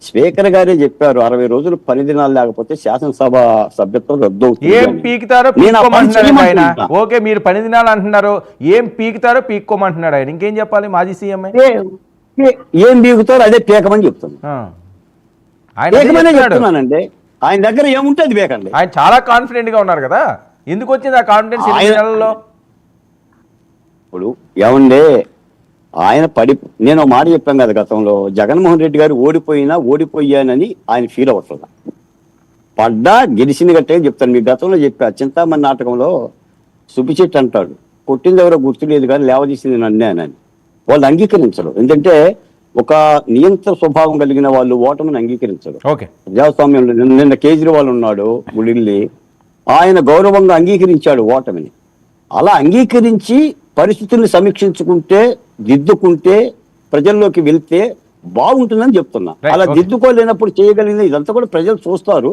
Speaker గారే చెప్పారు 60 రోజులు పని దినాలు లేకపోతే శాసనసభ సభ్యత్వం రద్దు అవుతుంది ఏం అని. పీకుతారో నేను ఆ పని పీక్కోమంటున్నాడు ఆయన. చేయమంటున్నా. ఓకే, మీరు 10 దినాలు అంటున్నారు, ఏం పీకుతారో పీక్కోమంటున్నాడు ఆయన. ఇంకేం చెప్పాలి మాజీ సీఎం ఏం బీగుతారో అదే పీకమని చెప్తుంది. ఆయన అదే పీకమనే చెప్తున్నాడు. చెప్తున్నానండి. ఆయన దగ్గర ఏముంటే అది పీకండి. ఆయన చాలా కాన్ఫిడెంట్ గా ఉన్నారు కదా, ఎందుకు వచ్చింది ఆ కాన్ఫిడెన్స్ 8 నెలల్లో? ఇప్పుడు ఏముండే ఆయన నేను ఒక మాట చెప్పాను కదా గతంలో, జగన్మోహన్ రెడ్డి గారు ఓడిపోయానని ఆయన ఫీల్ అవుతుంది. పడ్డా గెలిచింది గట్టే చెప్తాను. మీకు గతంలో చెప్పా, చింతామణి నాటకంలో సుబ్బిచెట్టు అంటాడు, కొట్టింది ఎవరో గుర్తులేదు కానీ లేవదీసింది నన్నే అని. వాళ్ళు అంగీకరించరు. ఎందుకంటే ఒక నియంత్రణ స్వభావం కలిగిన వాళ్ళు ఓటమిని అంగీకరించరు. ప్రజాస్వామ్యంలో నిన్న కేజ్రీవాల్ ఉన్నాడు ఢిల్లీ, ఆయన గౌరవంగా అంగీకరించాడు ఓటమిని. అలా అంగీకరించి పరిస్థితుల్ని సమీక్షించుకుంటే దిద్దుకుంటే ప్రజల్లోకి వెళ్తే బాగుంటుందని చెప్తున్నా. అలా దిద్దుకోలేనప్పుడు చేయగలిగిన ఇదంతా కూడా ప్రజలు చూస్తారు.